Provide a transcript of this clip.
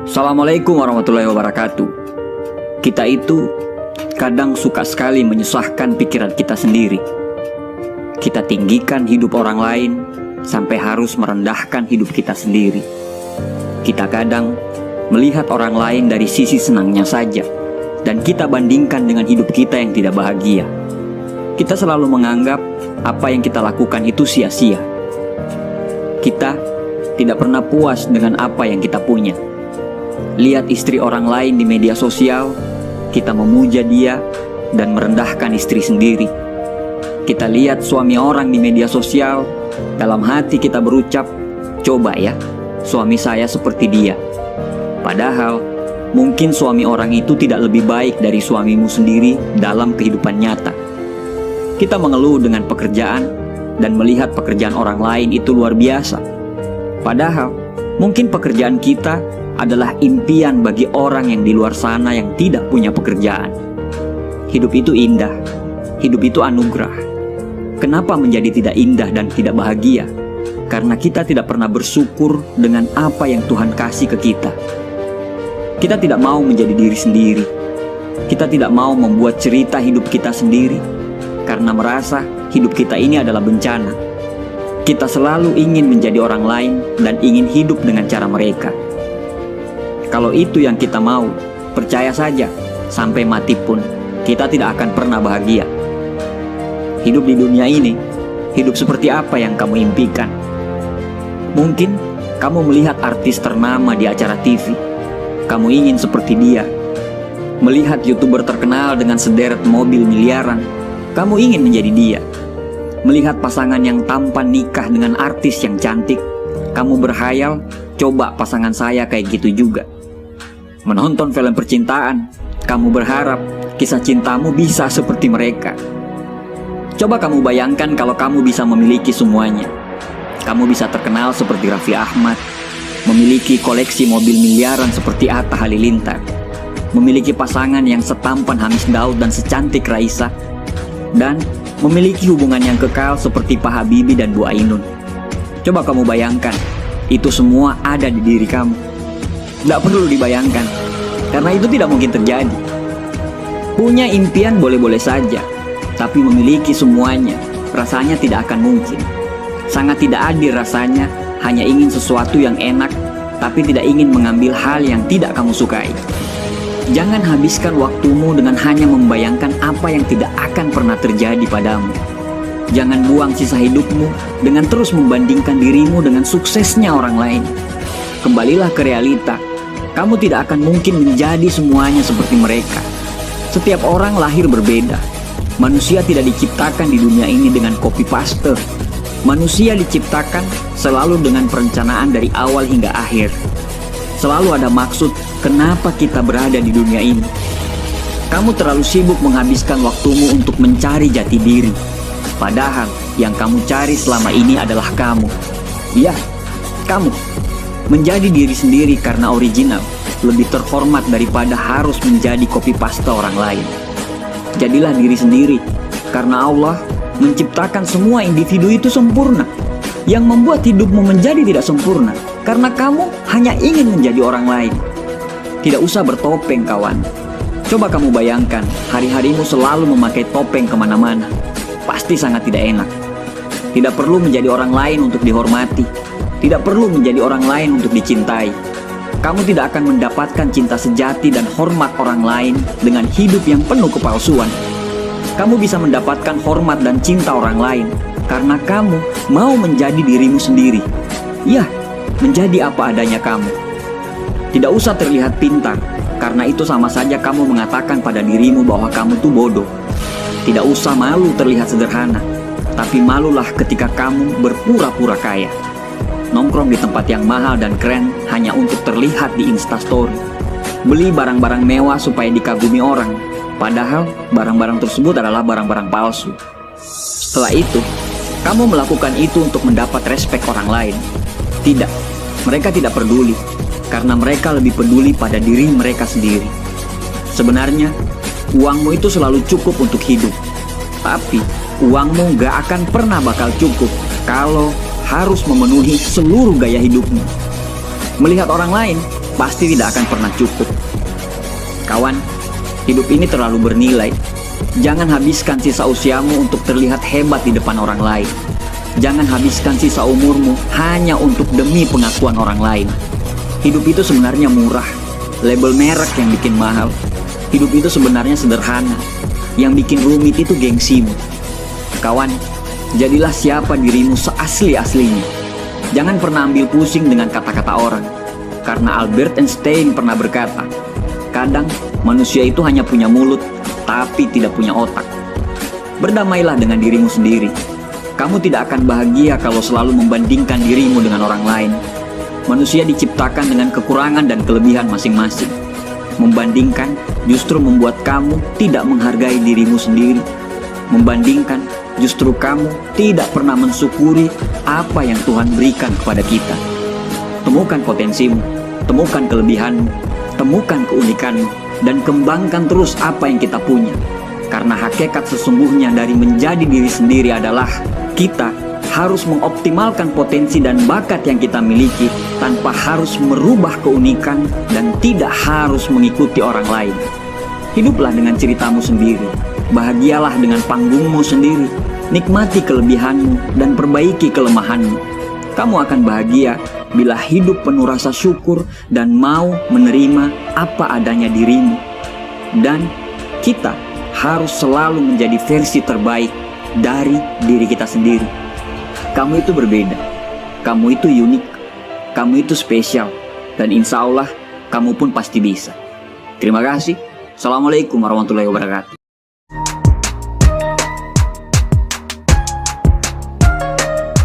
Assalamualaikum warahmatullahi wabarakatuh. Kita itu kadang suka sekali menyusahkan pikiran kita sendiri. Kita tinggikan hidup orang lain sampai harus merendahkan hidup kita sendiri. Kita kadang melihat orang lain dari sisi senangnya saja, dan kita bandingkan dengan hidup kita yang tidak bahagia. Kita selalu menganggap apa yang kita lakukan itu sia-sia. Kita tidak pernah puas dengan apa yang kita punya. Lihat istri orang lain di media sosial, kita memuja dia dan merendahkan istri sendiri. Kita lihat suami orang di media sosial, dalam hati kita berucap, coba ya, suami saya seperti dia. Padahal, mungkin suami orang itu tidak lebih baik dari suamimu sendiri dalam kehidupan nyata. Kita mengeluh dengan pekerjaan dan melihat pekerjaan orang lain itu luar biasa. Padahal, mungkin pekerjaan kita adalah impian bagi orang yang di luar sana yang tidak punya pekerjaan. Hidup itu indah, hidup itu anugerah. Kenapa menjadi tidak indah dan tidak bahagia? Karena kita tidak pernah bersyukur dengan apa yang Tuhan kasih ke kita. Kita tidak mau menjadi diri sendiri. Kita tidak mau membuat cerita hidup kita sendiri, karena merasa hidup kita ini adalah bencana. Kita selalu ingin menjadi orang lain dan ingin hidup dengan cara mereka. Kalau itu yang kita mau, percaya saja, sampai mati pun kita tidak akan pernah bahagia. Hidup di dunia ini, hidup seperti apa yang kamu impikan? Mungkin kamu melihat artis ternama di acara TV. Kamu ingin seperti dia. Melihat YouTuber terkenal dengan sederet mobil miliaran, kamu ingin menjadi dia. Melihat pasangan yang tampan nikah dengan artis yang cantik, kamu berhayal, coba pasangan saya kayak gitu juga. Menonton film percintaan, kamu berharap kisah cintamu bisa seperti mereka. Coba kamu bayangkan kalau kamu bisa memiliki semuanya. Kamu bisa terkenal seperti Raffi Ahmad, memiliki koleksi mobil miliaran seperti Atta Halilintar, memiliki pasangan yang setampan Hamis Daud dan secantik Raisa, dan memiliki hubungan yang kekal seperti Pak Habibie dan Bu Ainun. Coba kamu bayangkan, itu semua ada di diri kamu. Tidak perlu dibayangkan, karena itu tidak mungkin terjadi. Punya impian boleh-boleh saja, tapi memiliki semuanya rasanya tidak akan mungkin. Sangat tidak adil rasanya hanya ingin sesuatu yang enak, tapi tidak ingin mengambil hal yang tidak kamu sukai. Jangan habiskan waktumu dengan hanya membayangkan apa yang tidak akan pernah terjadi padamu. Jangan buang sisa hidupmu dengan terus membandingkan dirimu dengan suksesnya orang lain. Kembalilah ke realita. Kamu tidak akan mungkin menjadi semuanya seperti mereka. Setiap orang lahir berbeda. Manusia tidak diciptakan di dunia ini dengan copy paste. Manusia diciptakan selalu dengan perencanaan dari awal hingga akhir. Selalu ada maksud kenapa kita berada di dunia ini. Kamu terlalu sibuk menghabiskan waktumu untuk mencari jati diri. Padahal yang kamu cari selama ini adalah kamu. Ya, kamu. Menjadi diri sendiri karena original lebih terhormat daripada harus menjadi copy paste orang lain. Jadilah diri sendiri, karena Allah menciptakan semua individu itu sempurna. Yang membuat hidupmu menjadi tidak sempurna karena kamu hanya ingin menjadi orang lain. Tidak usah bertopeng, kawan. Coba kamu bayangkan hari-harimu selalu memakai topeng kemana-mana. Pasti sangat tidak enak. Tidak perlu menjadi orang lain untuk dihormati. Tidak perlu menjadi orang lain untuk dicintai. Kamu tidak akan mendapatkan cinta sejati dan hormat orang lain dengan hidup yang penuh kepalsuan. Kamu bisa mendapatkan hormat dan cinta orang lain karena kamu mau menjadi dirimu sendiri. Ya, menjadi apa adanya kamu. Tidak usah terlihat pintar, karena itu sama saja kamu mengatakan pada dirimu bahwa kamu tuh bodoh. Tidak usah malu terlihat sederhana, tapi malulah ketika kamu berpura-pura kaya. Nongkrong di tempat yang mahal dan keren hanya untuk terlihat di Instastory. Beli barang-barang mewah supaya dikagumi orang, padahal barang-barang tersebut adalah barang-barang palsu. Setelah itu, kamu melakukan itu untuk mendapat respek orang lain. Tidak, mereka tidak peduli, karena mereka lebih peduli pada diri mereka sendiri. Sebenarnya, uangmu itu selalu cukup untuk hidup. Tapi, uangmu gak akan pernah bakal cukup kalau harus memenuhi seluruh gaya hidupmu. Melihat orang lain, pasti tidak akan pernah cukup. Kawan, hidup ini terlalu bernilai. Jangan habiskan sisa usiamu untuk terlihat hebat di depan orang lain. Jangan habiskan sisa umurmu hanya untuk demi pengakuan orang lain. Hidup itu sebenarnya murah, label merek yang bikin mahal. Hidup itu sebenarnya sederhana, yang bikin rumit itu gengsimu. Kawan, jadilah siapa dirimu seasli-aslinya. Jangan pernah ambil pusing dengan kata-kata orang. Karena Albert Einstein pernah berkata, kadang manusia itu hanya punya mulut, tapi tidak punya otak. Berdamailah dengan dirimu sendiri. Kamu tidak akan bahagia kalau selalu membandingkan dirimu dengan orang lain. Manusia diciptakan dengan kekurangan dan kelebihan masing-masing. Membandingkan justru membuat kamu tidak menghargai dirimu sendiri. Membandingkan justru kamu tidak pernah mensyukuri apa yang Tuhan berikan kepada kita. Temukan potensimu, temukan kelebihanmu, temukan keunikanmu, dan kembangkan terus apa yang kita punya. Karena hakikat sesungguhnya dari menjadi diri sendiri adalah kita harus mengoptimalkan potensi dan bakat yang kita miliki tanpa harus merubah keunikan dan tidak harus mengikuti orang lain. Hiduplah dengan ceritamu sendiri, bahagialah dengan panggungmu sendiri, nikmati kelebihanmu dan perbaiki kelemahanmu. Kamu akan bahagia bila hidup penuh rasa syukur dan mau menerima apa adanya dirimu. Dan kita harus selalu menjadi versi terbaik dari diri kita sendiri. Kamu itu berbeda, kamu itu unik, kamu itu spesial, dan insya Allah kamu pun pasti bisa. Terima kasih. Assalamualaikum warahmatullahi wabarakatuh.